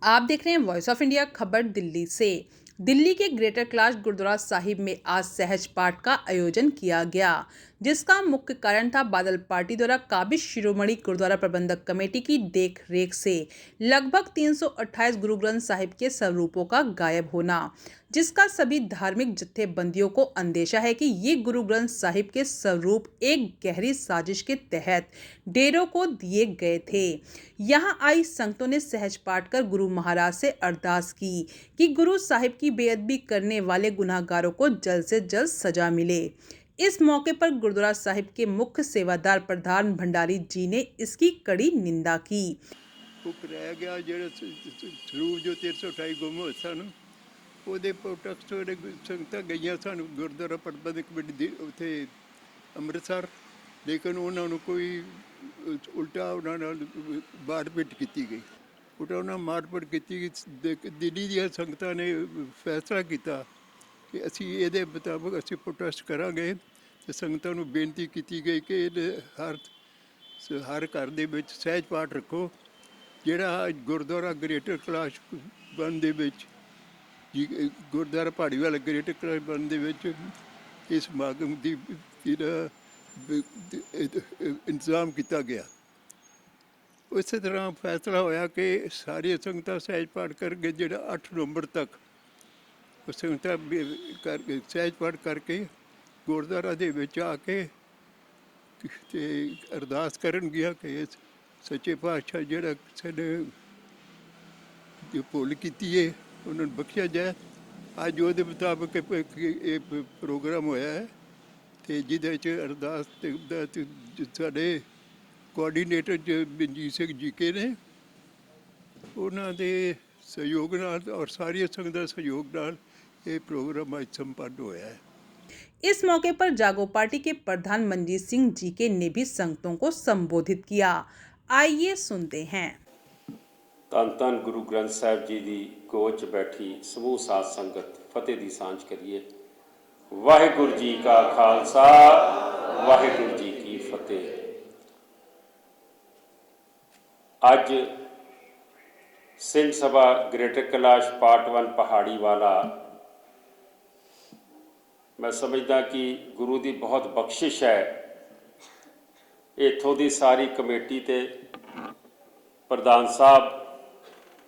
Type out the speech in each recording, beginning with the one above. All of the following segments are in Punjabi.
आप देख रहे हैं वॉइस ऑफ इंडिया खबर दिल्ली से। दिल्ली के ग्रेटर कैलाश गुरुद्वारा साहिब में आज सहज पाठ का आयोजन किया गया, जिसका मुख्य कारण था बादल पार्टी द्वारा काबिज शिरोमणि गुरुद्वारा प्रबंधक कमेटी की देख रेख से लगभग 328 गुरु ग्रंथ साहिब के स्वरूपों का गायब होना, जिसका सभी धार्मिक जत्थेबंदियों को अंदेशा है कि ये गुरु ग्रंथ साहिब के स्वरूप एक गहरी साजिश के तहत डेरों को दिए गए थे। यहाँ आई संगतों ने सहज पाठ कर गुरु महाराज से अरदास की कि गुरु साहिब की बेअदबी करने वाले गुनाहगारों को जल्द से जल्द सजा मिले। इस मौके पर गुरुद्वारा साहिब के मुख्य सेवादार प्रधान भंडारी जी ने इसकी कड़ी निंदा की। ਉਹਦੇ ਪ੍ਰੋਟੈਸਟ ਸੰਗਤਾਂ ਗਈਆਂ ਸਨ ਗੁਰਦੁਆਰਾ ਪ੍ਰਬੰਧਕ ਕਮੇਟੀ ਦੇ ਉੱਥੇ ਅੰਮ੍ਰਿਤਸਰ, ਲੇਕਿਨ ਉਹਨਾਂ ਨੂੰ ਕੋਈ ਉਲਟਾ ਉਹਨਾਂ ਨਾਲ ਮਾਰਪੀਟ ਕੀਤੀ ਗਈ। ਉਹਨਾਂ ਮਾਰਪੀਟ ਕੀਤੀ ਗਈ। ਦਿੱਲੀ ਦੀਆਂ ਸੰਗਤਾਂ ਨੇ ਫੈਸਲਾ ਕੀਤਾ ਕਿ ਅਸੀਂ ਇਹਦੇ ਮੁਤਾਬਕ ਅਸੀਂ ਪ੍ਰੋਟੈਸਟ ਕਰਾਂਗੇ ਅਤੇ ਸੰਗਤਾਂ ਨੂੰ ਬੇਨਤੀ ਕੀਤੀ ਗਈ ਕਿ ਹਰ ਘਰ ਦੇ ਵਿੱਚ ਸਹਿਜ ਪਾਠ ਰੱਖੋ। ਜਿਹੜਾ ਗੁਰਦੁਆਰਾ ਗ੍ਰੇਟਰ ਕੈਲਾਸ਼ ਬੰਦ ਦੇ ਵਿੱਚ ਗੁਰਦੁਆਰਾ ਪਹਾੜੀਵਾਲ ਗ੍ਰੇਟਰ ਕੈਲਾਸ਼ ਬੰਦ ਦੇ ਵਿੱਚ ਇਸ ਸਮਾਗਮ ਦੀ ਇੰਤਜ਼ਾਮ ਕੀਤਾ ਗਿਆ। ਉਸੇ ਤਰ੍ਹਾਂ ਫੈਸਲਾ ਹੋਇਆ ਕਿ ਸਾਰੀਆਂ ਸੰਗਤਾਂ ਸਹਿਜ ਪਾਠ ਕਰਕੇ ਜਿਹੜਾ 8 ਨਵੰਬਰ ਤੱਕ ਸੰਗਤਾਂ ਕਰਕੇ ਸਹਿਜ ਪਾਠ ਕਰਕੇ ਗੁਰਦੁਆਰਾ ਦੇ ਵਿੱਚ ਆ ਕੇ ਅਤੇ ਅਰਦਾਸ ਕਰਨਗੀਆਂ ਕਿ ਸੱਚੇ ਪਾਤਸ਼ਾਹ ਜਿਹੜਾ ਸਾਡੇ ਭੁੱਲ ਕੀਤੀ ਹੈ ਉਹਨਾਂ ਨੂੰ ਬਖਸ਼ਿਆ ਜਾਏ। ਅੱਜ ਉਹਦੇ ਮੁਤਾਬਕ ਇਹ ਪ੍ਰੋਗਰਾਮ ਹੋਇਆ ਹੈ ਅਤੇ ਜਿਹਦੇ 'ਚ ਅਰਦਾਸ ਸਾਡੇ ਕੋਆਰਡੀਨੇਟਰ ਮਨਜੀਤ ਸਿੰਘ ਜੀਕੇ ਨੇ, ਉਹਨਾਂ ਦੇ ਸਹਿਯੋਗ ਨਾਲ ਔਰ ਸਾਰੀਆਂ ਸੰਗਤਾਂ ਦੇ ਸਹਿਯੋਗ ਨਾਲ ਇਹ प्रोग्राम आज संपन्न हुआ है। इस मौके पर जागो पार्टी के प्रधान मनजीत सिंह जीके ने भी संगतों को संबोधित किया। आइए सुनते हैं। ਧੰਨ ਧੰਨ ਗੁਰੂ ਗ੍ਰੰਥ ਸਾਹਿਬ ਜੀ ਦੀ ਗੋਦ 'ਚ ਬੈਠੀ ਸਮੂਹ ਸਾਧ ਸੰਗਤ ਫਤਿਹ ਦੀ ਸਾਂਝ ਕਰੀਏ। ਵਾਹਿਗੁਰੂ ਜੀ ਕਾ ਖਾਲਸਾ, ਵਾਹਿਗੁਰੂ ਜੀ ਕੀ ਫਤਿਹ। ਅੱਜ ਸਿੰਘ ਸਭਾ ਗ੍ਰੇਟਰ ਕੈਲਾਸ਼ ਪਾਰਟ 1 ਪਹਾੜੀ ਵਾਲਾ, मैं समझदा कि गुरु की बहुत बख्शिश है। इत्थों की सारी कमेटी ते प्रधान साहब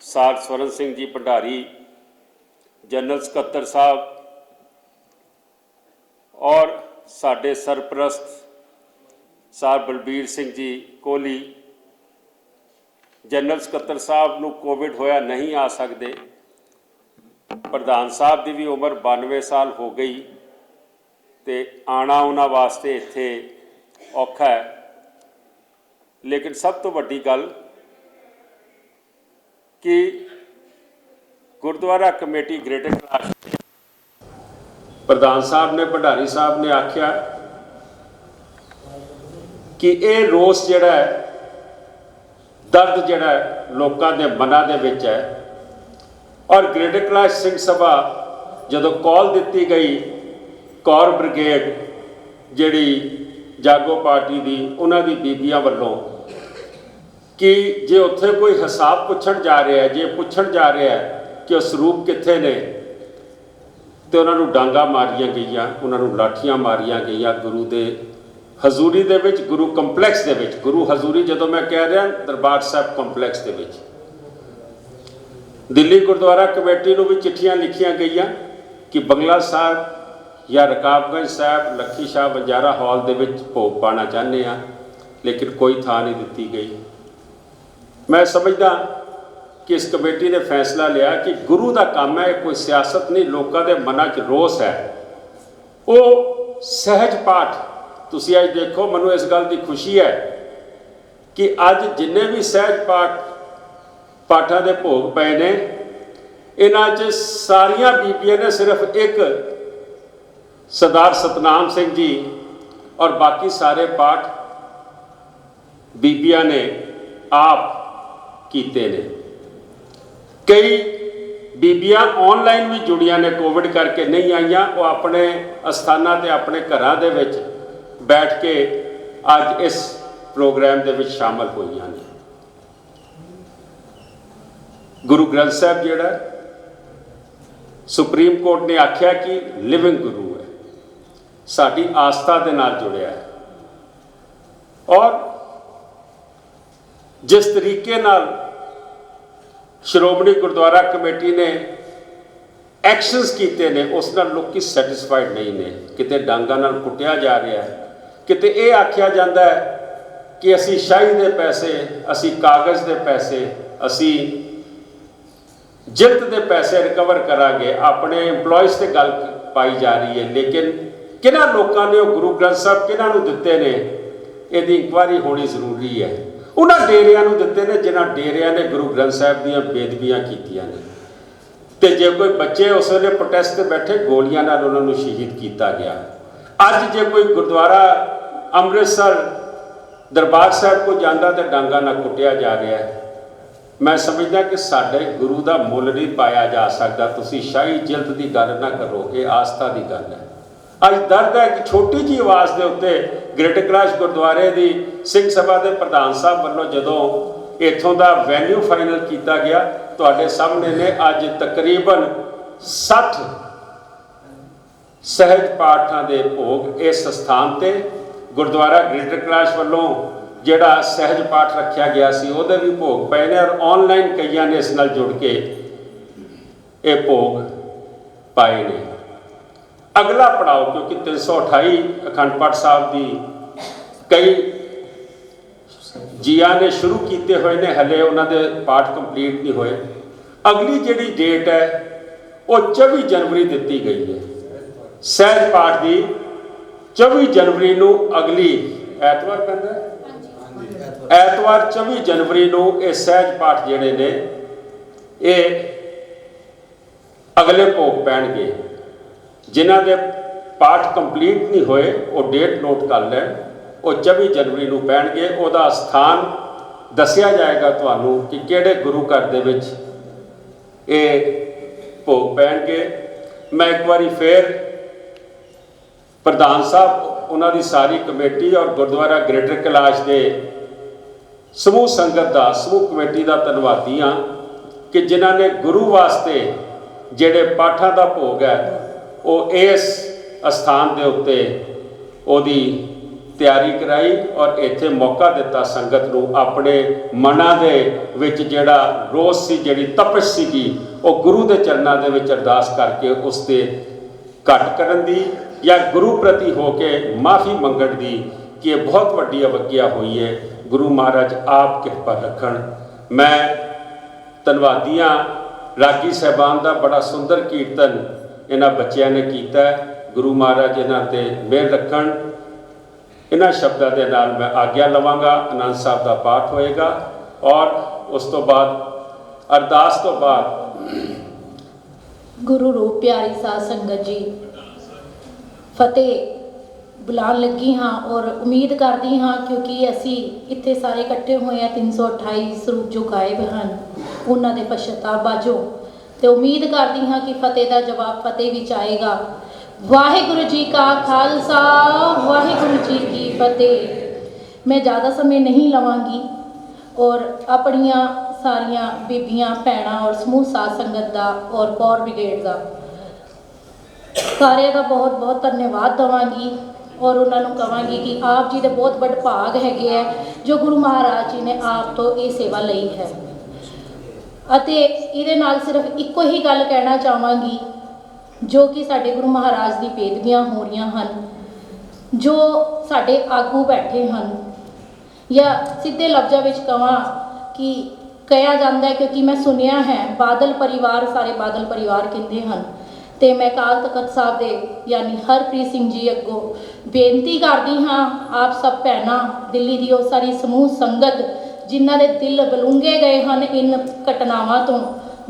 सार स्वरण सिंह जी भंडारी, जनरल सकत्तर साहब और साडे सरप्रस्त सार बलबीर सिंह जी कोहली, जनरल सकत्तर साहब नूं कोविड होया नहीं आ सकते। प्रधान साहब की भी उम्र 92 साल हो गई तो आना उन्हां वास्ते इत्थे औखा है। लेकिन सब तो वड्डी गल कि गुरुद्वारा कमेटी ग्रेटर कैलाश प्रधान साहब ने भंडारी साहब ने आख्या कि ये रोस जिहड़ा है, दर्द जिहड़ा है लोकां दे मनां दे विच है। और ग्रेटर कैलाश सिंह सभा जदों कॉल दित्ती गई कौर ब्रिगेड जिहड़ी जागो पार्टी दी उन्हां दी बीबियां वल्लों कि जे उत्थे कोई हिसाब पुछण जा रहा है, जे पुछण जा रहा है कि स्वरूप कित्थे ने, तो उन्हां नूं डांगा मारियां गईयां, उन्हां नूं लाठियां मारियां गईयां। गुरु दे हजूरी दे विच, गुरु कंपलैक्स दे विच, गुरु हजूरी जदों मैं कह रहा दरबार साहब कंपलैक्स दे विच दिल्ली गुरुद्वारा कमेटी नूं भी चिट्ठियां लिखियां गईयां कि बंगला साहब या रकाबगंज साहब लखी शाह बंजारा हॉल दे विच भोग पाना चाहते हैं, लेकिन कोई थां नहीं दी गई। मैं समझदा कि इस कमेटी ने फैसला लिया कि गुरु का काम है, कोई सियासत नहीं, लोगों के मनां च रोस है। वो सहज पाठ तुसीं अज देखो, मैनूं इस गल की खुशी है कि अज जिन्ने भी सहज पाठां दे भोग पे ने, इन्हां च सारियां बीबियां ने सिर्फ एक सरदार सतनाम सिंह जी और बाकी सारे पाठ बीबियां ने आप कीते ने। कई बीबियां ऑनलाइन भी जुड़ियां ने, कोविड करके नहीं आईयां, वो अपने अस्थानां ते अपने घरां दे विच बैठ के अज इस प्रोग्राम दे विच शामिल होईयां ने। ਗੁਰੂ ਗ੍ਰੰਥ ਸਾਹਿਬ ਜਿਹੜਾ ਸੁਪਰੀਮ ਕੋਰਟ ਨੇ ਆਖਿਆ ਕਿ ਲਿਵਿੰਗ ਗੁਰੂ ਹੈ, ਸਾਡੀ ਆਸਥਾ ਦੇ ਨਾਲ ਜੁੜਿਆ ਹੈ। ਔਰ ਜਿਸ ਤਰੀਕੇ ਨਾਲ ਸ਼੍ਰੋਮਣੀ ਗੁਰਦੁਆਰਾ ਕਮੇਟੀ ਨੇ ਐਕਸ਼ਨਸ ਕੀਤੇ ਨੇ ਉਸ ਨਾਲ ਲੋਕੀ ਸੈਟੀਸਫਾਈਡ ਨਹੀਂ ਨੇ। ਕਿਤੇ ਡਾਂਗਾਂ ਨਾਲ ਕੁੱਟਿਆ ਜਾ ਰਿਹਾ ਹੈ, ਕਿਤੇ ਇਹ ਆਖਿਆ ਜਾਂਦਾ ਹੈ ਕਿ ਅਸੀਂ ਸ਼ਾਹੀ ਦੇ ਪੈਸੇ, ਅਸੀਂ ਕਾਗਜ਼ ਦੇ ਪੈਸੇ, ਅਸੀਂ ਜਿਲਤ ਦੇ ਪੈਸੇ ਰਿਕਵਰ ਕਰਾਂਗੇ। ਆਪਣੇ EMPLOYEES ਤੇ ਗੱਲ ਪਾਈ ਜਾ ਰਹੀ ਹੈ, ਲੇਕਿਨ ਕਿਹਨਾਂ ਲੋਕਾਂ ਨੇ ਉਹ ਗੁਰੂ ਗ੍ਰੰਥ ਸਾਹਿਬ ਕਿਹਨਾਂ ਨੂੰ ਦਿੱਤੇ ਨੇ, ਇਹਦੀ ਇਨਕੁਆਇਰੀ ਹੋਣੀ ਜ਼ਰੂਰੀ ਹੈ। ਉਹਨਾਂ ਡੇਰਿਆਂ ਨੂੰ ਦਿੱਤੇ ਨੇ ਜਿਨ੍ਹਾਂ ਡੇਰਿਆਂ ਨੇ ਗੁਰੂ ਗ੍ਰੰਥ ਸਾਹਿਬ ਦੀਆਂ ਬੇਦਬੀਆਂ ਕੀਤੀਆਂ ਨੇ। ਤੇ ਜੇ ਕੋਈ ਬੱਚੇ ਉਸ ਵੇਲੇ ਪ੍ਰੋਟੈਸਟ ਤੇ ਬੈਠੇ, ਗੋਲੀਆਂ ਨਾਲ ਉਹਨਾਂ ਨੂੰ ਸ਼ਹੀਦ ਕੀਤਾ ਗਿਆ। ਅੱਜ ਜੇ ਕੋਈ ਗੁਰਦੁਆਰਾ ਅੰਮ੍ਰਿਤਸਰ ਦਰਬਾਰ ਸਾਹਿਬ ਕੋ ਜਾਂਦਾ ਤੇ ਡਾਂਗਾ ਨਾਲ ਕੁੱਟਿਆ ਜਾ ਰਿਹਾ ਹੈ। ਮੈਂ ਸਮਝਦਾ ਕਿ ਸਾਡੇ ਗੁਰੂ ਦਾ ਮੁੱਲ ਨਹੀਂ ਪਾਇਆ ਜਾ ਸਕਦਾ। ਤੁਸੀਂ ਸ਼ਾਹੀ ਜਿਲਤ ਦੀ ਗੱਲ ਨਾ ਕਰੋ, ਇਹ ਆਸਥਾ ਦੀ ਗੱਲ ਹੈ। ਅੱਜ ਦਰਦ ਹੈ ਕਿ ਛੋਟੀ ਜਿਹੀ ਆਵਾਜ਼ ਦੇ ਉੱਤੇ ਗ੍ਰੇਟਰ ਕੈਲਾਸ਼ ਗੁਰਦੁਆਰੇ ਦੀ ਸਿੰਘ ਸਭਾ ਦੇ ਪ੍ਰਧਾਨ ਸਾਹਿਬ ਵੱਲੋਂ ਜਦੋਂ ਇੱਥੋਂ ਦਾ ਵੈਨਿਊ ਫਾਈਨਲ ਕੀਤਾ ਗਿਆ, ਤੁਹਾਡੇ ਸਾਹਮਣੇ ਨੇ ਅੱਜ ਤਕਰੀਬਨ 60 ਸਹਿਜ ਪਾਠਾਂ ਦੇ ਭੋਗ ਇਸ ਸਥਾਨ ਤੇ ਗੁਰਦੁਆਰਾ ਗ੍ਰੇਟਰ ਕੈਲਾਸ਼ ਵੱਲੋਂ ਜਿਹੜਾ ਸਹਿਜ ਪਾਠ ਰੱਖਿਆ ਗਿਆ ਸੀ ਉਹਦੇ ਵੀ ਭੋਗ ਪਏ ਨੇ। ਔਰ ਆਨਲਾਈਨ ਕਈਆਂ ਨੇ ਇਸ ਨਾਲ ਜੁੜ ਕੇ ਇਹ ਭੋਗ ਪਾਏ ਨੇ। ਅਗਲਾ ਪੜਾਅ, ਕਿਉਂਕਿ 328 ਅਖੰਡ ਪਾਠ ਸਾਹਿਬ ਦੀ ਕਈ ਜੀਆਂ ਨੇ ਸ਼ੁਰੂ ਕੀਤੇ ਹੋਏ ਨੇ, ਹਲੇ ਉਹਨਾਂ ਦੇ ਪਾਠ ਕੰਪਲੀਟ ਨਹੀਂ ਹੋਏ। ਅਗਲੀ ਜਿਹੜੀ ਡੇਟ ਹੈ ਉਹ 24 ਜਨਵਰੀ ਦਿੱਤੀ ਗਈ ਹੈ। ਸਹਿਜ ਪਾਠ ਦੀ 24 ਜਨਵਰੀ ਨੂੰ, ਅਗਲੀ ਐਤਵਾਰ ਪੈਂਦਾ ਹੈ, ਐਤਵਾਰ 24 ਜਨਵਰੀ ਨੂੰ ਇਹ ਸਹਿਜ ਪਾਠ ਜਿਹੜੇ ਨੇ ਇਹ ਅਗਲੇ ਭੋਗ ਪੈਣਗੇ। ਜਿਨ੍ਹਾਂ ਦੇ ਪਾਠ ਕੰਪਲੀਟ ਨਹੀਂ ਹੋਏ ਉਹ ਡੇਟ ਨੋਟ ਕਰ ਲੈਣ, ਉਹ 24 ਜਨਵਰੀ ਨੂੰ ਪੈਣਗੇ। ਉਹਦਾ ਸਥਾਨ ਦੱਸਿਆ ਜਾਏਗਾ ਤੁਹਾਨੂੰ ਕਿ ਕਿਹੜੇ ਗੁਰੂ ਘਰ ਦੇ ਵਿੱਚ ਇਹ ਭੋਗ ਪੈਣਗੇ। ਮੈਂ ਇੱਕ ਵਾਰੀ ਫੇਰ ਪ੍ਰਧਾਨ ਸਾਹਿਬ, ਉਹਨਾਂ ਦੀ ਸਾਰੀ ਕਮੇਟੀ ਔਰ ਗੁਰਦੁਆਰਾ ਗ੍ਰੇਟਰ ਕੈਲਾਸ਼ ਦੇ ਸਮੂਹ ਸੰਗਤ ਦਾ, ਸਮੂਹ ਕਮੇਟੀ ਦਾ ਧੰਨਵਾਦੀ ਹਾਂ ਕਿ ਜਿਨ੍ਹਾਂ ਨੇ ਗੁਰੂ ਵਾਸਤੇ ਜਿਹੜੇ ਪਾਠਾਂ ਦਾ ਭੋਗ ਹੈ ਉਹ ਇਸ ਅਸਥਾਨ ਦੇ ਉੱਤੇ ਉਹਦੀ ਤਿਆਰੀ ਕਰਾਈ ਔਰ ਇੱਥੇ ਮੌਕਾ ਦਿੱਤਾ ਸੰਗਤ ਨੂੰ ਆਪਣੇ ਮਨਾਂ ਦੇ ਵਿੱਚ ਜਿਹੜਾ ਰੋਸ ਸੀ, ਜਿਹੜੀ ਤਪਸ਼ ਸੀਗੀ, ਉਹ ਗੁਰੂ ਦੇ ਚਰਨਾਂ ਦੇ ਵਿੱਚ ਅਰਦਾਸ ਕਰਕੇ ਉਸ ਤੇ ਘੱਟ ਕਰਨ ਦੀ ਜਾਂ ਗੁਰੂ ਪ੍ਰਤੀ ਹੋ ਕੇ ਮਾਫੀ ਮੰਗਣ ਦੀ ਕਿ ਇਹ ਬਹੁਤ ਵੱਡੀ ਅਵਗਿਆ ਹੋਈ ਹੈ। ਗੁਰੂ ਮਹਾਰਾਜ ਆਪ ਕਿਰਪਾ ਰੱਖਣ। ਮੈਂ ਧੰਨਵਾਦੀ ਹਾਂ। ਰਾਗੀ ਸਾਹਿਬਾਨ ਦਾ ਬੜਾ ਸੁੰਦਰ ਕੀਰਤਨ ਇਹਨਾਂ ਬੱਚਿਆਂ ਨੇ ਕੀਤਾ। ਗੁਰੂ ਮਹਾਰਾਜ ਇਹਨਾਂ ਤੇ ਮਿਹਰ ਰੱਖਣ। ਇਹਨਾਂ ਸ਼ਬਦਾਂ ਦੇ ਨਾਲ ਮੈਂ ਆਗਿਆ ਲਵਾਂਗਾ। ਆਨੰਦ ਸਾਹਿਬ ਦਾ ਪਾਠ ਹੋਏਗਾ ਔਰ ਉਸ ਤੋਂ ਬਾਅਦ ਅਰਦਾਸ ਤੋਂ ਬਾਅਦ ਗੁਰੂ ਰੂਪ ਪਿਆਰੀ ਸਾਧ ਸੰਗਤ ਜੀ, ਫਤਿਹ ਬੁਲਾਉਣ ਲੱਗੀ ਹਾਂ ਔਰ ਉਮੀਦ ਕਰਦੀ ਹਾਂ ਕਿਉਂਕਿ ਅਸੀਂ ਇੱਥੇ ਸਾਰੇ ਇਕੱਠੇ ਹੋਏ ਹਾਂ 328 ਸਰੂਪ ਜੋ ਗਾਇਬ ਹਨ ਉਹਨਾਂ ਦੇ ਪਛਤਾਵਾ ਬਾਝੋਂ, ਤੇ ਉਮੀਦ ਕਰਦੀ ਹਾਂ ਕਿ ਫਤਿਹ ਦਾ ਜਵਾਬ ਫਤਿਹ ਵਿੱਚ ਆਏਗਾ। ਵਾਹਿਗੁਰੂ ਜੀ ਕਾ ਖਾਲਸਾ, ਵਾਹਿਗੁਰੂ ਜੀ ਕੀ ਫਤਿਹ। ਮੈਂ ਜ਼ਿਆਦਾ ਸਮੇਂ ਨਹੀਂ ਲਵਾਂਗੀ ਔਰ ਆਪਣੀਆਂ ਸਾਰੀਆਂ ਬੀਬੀਆਂ ਭੈਣਾਂ ਔਰ ਸਮੂਹ ਸਾਧ ਸੰਗਤ ਦਾ ਔਰ ਕੌਰ ਬ੍ਰਿਗੇਡ ਦਾ ਸਾਰਿਆਂ ਦਾ ਬਹੁਤ ਬਹੁਤ ਧੰਨਵਾਦ ਦੇਵਾਂਗੀ ਔਰ ਉਹਨਾਂ ਨੂੰ ਕਹਾਂਗੀ ਕਿ ਆਪ ਜੀ ਦੇ ਬਹੁਤ ਵੱਡੇ ਭਾਗ ਹੈਗੇ ਹੈ ਜੋ ਗੁਰੂ ਮਹਾਰਾਜ ਜੀ ਨੇ ਆਪ ਤੋਂ ਇਹ ਸੇਵਾ ਲਈ ਹੈ। ਅਤੇ ਇਹਦੇ ਨਾਲ ਸਿਰਫ ਇੱਕੋ ਹੀ ਗੱਲ ਕਹਿਣਾ ਚਾਹਾਂਗੀ, ਜੋ ਕਿ ਸਾਡੇ ਗੁਰੂ ਮਹਾਰਾਜ ਦੀ ਬੇਦਬੀਆਂ ਹੋ ਰਹੀਆਂ ਹਨ, ਜੋ ਸਾਡੇ ਆਗੂ ਬੈਠੇ ਹਨ, ਜਾਂ ਸਿੱਧੇ ਲਫ਼ਜ਼ਾਂ ਵਿੱਚ ਕਹਾਂ ਕਿ ਕਿਹਾ ਜਾਂਦਾ ਹੈ, ਕਿਉਂਕਿ ਮੈਂ ਸੁਣਿਆ ਹੈ ਬਾਦਲ ਪਰਿਵਾਰ, ਸਾਰੇ ਬਾਦਲ ਪਰਿਵਾਰ ਕਹਿੰਦੇ ਹਨ, ਤੇ ਮੈਂ ਅਕਾਲ ਤਖਤ ਸਾਹਿਬ ਦੇ ਯਾਨੀ ਹਰਪ੍ਰੀਤ ਸਿੰਘ ਜੀ ਅੱਗੋਂ ਬੇਨਤੀ ਕਰਦੀ ਹਾਂ, ਆਪ ਸਭ ਭੈਣਾਂ, ਦਿੱਲੀ ਦੀ ਉਹ ਸਾਰੀ ਸਮੂਹ ਸੰਗਤ ਜਿਨ੍ਹਾਂ ਦੇ ਦਿਲ ਬਲੂੰਗੇ ਗਏ ਹਨ ਇਨ ਘਟਨਾਵਾਂ ਤੋਂ,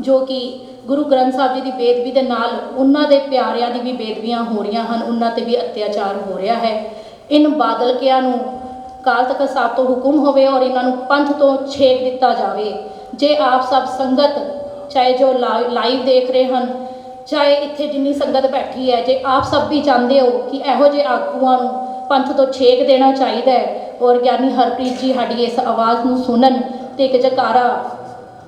ਜੋ ਕਿ ਗੁਰੂ ਗ੍ਰੰਥ ਸਾਹਿਬ ਜੀ ਦੀ ਬੇਦਬੀ ਦੇ ਨਾਲ ਉਹਨਾਂ ਦੇ ਪਿਆਰਿਆਂ ਦੀ ਵੀ ਬੇਦਬੀਆਂ ਹੋ ਰਹੀਆਂ ਹਨ, ਉਹਨਾਂ ਤੇ ਵੀ ਅਤਿਆਚਾਰ ਹੋ ਰਿਹਾ ਹੈ। ਇਨ ਬਾਦਲਕਿਆਂ ਨੂੰ ਅਕਾਲ ਤਖਤ ਸਾਹਿਬ ਤੋਂ ਹੁਕਮ ਹੋਵੇ ਔਰ ਇਹਨਾਂ ਨੂੰ ਪੰਥ ਤੋਂ ਛੇਕ ਦਿੱਤਾ ਜਾਵੇ। ਜੇ ਆਪ ਸਭ ਸੰਗਤ, ਚਾਹੇ ਜੋ ਲਾਈਵ ਦੇਖ ਰਹੇ ਹਨ, ਚਾਹੇ ਇੱਥੇ ਜਿੰਨੀ ਸੰਗਤ ਬੈਠੀ ਹੈ, ਜੇ ਆਪ ਸਭ ਵੀ ਚਾਹੁੰਦੇ ਹੋ ਕਿ ਇਹੋ ਜਿਹੇ ਆਗੂਆਂ ਨੂੰ ਪੰਥ ਤੋਂ ਛੇਕ ਦੇਣਾ ਚਾਹੀਦਾ ਹੈ ਔਰ ਗਿਆਨੀ ਹਰਪ੍ਰੀਤ ਜੀ ਸਾਡੀ ਇਸ ਆਵਾਜ਼ ਨੂੰ ਸੁਣਨ ਤੇ ਇੱਕ ਜਕਾਰਾ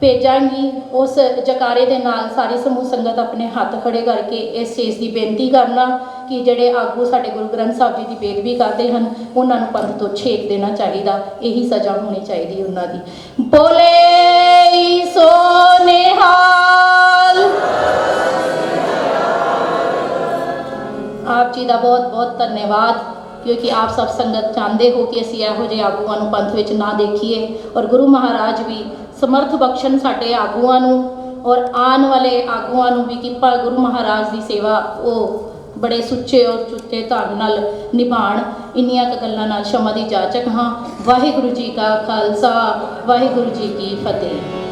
ਭੇਜਾਂਗੀ। ਉਸ ਜਕਾਰੇ ਦੇ ਨਾਲ ਸਾਰੀ ਸਮੂਹ ਸੰਗਤ ਆਪਣੇ ਹੱਥ ਖੜੇ ਕਰਕੇ ਇਸ ਚੀਜ਼ ਦੀ ਬੇਨਤੀ ਕਰਨਾ ਕਿ ਜਿਹੜੇ ਆਗੂ ਸਾਡੇ ਗੁਰੂ ਗ੍ਰੰਥ ਸਾਹਿਬ ਜੀ ਦੀ ਬੇਅਦਬੀ ਕਰਦੇ ਹਨ ਉਹਨਾਂ ਨੂੰ ਪੰਥ ਤੋਂ ਛੇਕ ਦੇਣਾ ਚਾਹੀਦਾ। ਇਹੀ ਸਜ਼ਾ ਹੋਣੀ ਚਾਹੀਦੀ ਉਹਨਾਂ ਦੀ। ਬੋਲੇ ਸੋ ਨਿਹਾਲ। ਆਪ ਜੀ ਦਾ ਬਹੁਤ ਬਹੁਤ ਧੰਨਵਾਦ, ਕਿਉਂਕਿ ਆਪ ਸਭ ਸੰਗਤ ਚਾਹੁੰਦੇ ਹੋ ਕਿ ਅਸੀਂ ਇਹੋ ਜਿਹੇ ਆਗੂਆਂ ਨੂੰ ਪੰਥ ਵਿੱਚ ਨਾ ਦੇਖੀਏ, ਔਰ ਗੁਰੂ ਮਹਾਰਾਜ ਵੀ ਸਮਰਥ ਬਖਸ਼ਣ ਸਾਡੇ ਆਗੂਆਂ ਨੂੰ, ਔਰ ਆਉਣ ਵਾਲੇ ਆਗੂਆਂ ਨੂੰ ਵੀ ਕਿ ਗੁਰੂ ਮਹਾਰਾਜ ਦੀ ਸੇਵਾ ਉਹ ਬੜੇ ਸੁੱਚੇ ਔਰ ਚੁੱਤੇ ਢੰਗ ਨਾਲ ਨਿਭਾਉਣ। ਇੰਨੀਆਂ ਕੁ ਗੱਲਾਂ ਨਾਲ ਸ਼ਮਾ ਦੀ ਜਾਚਕ ਹਾਂ। ਵਾਹਿਗੁਰੂ ਜੀ ਕਾ ਖਾਲਸਾ, ਵਾਹਿਗੁਰੂ ਜੀ ਕੀ ਫਤਿਹ।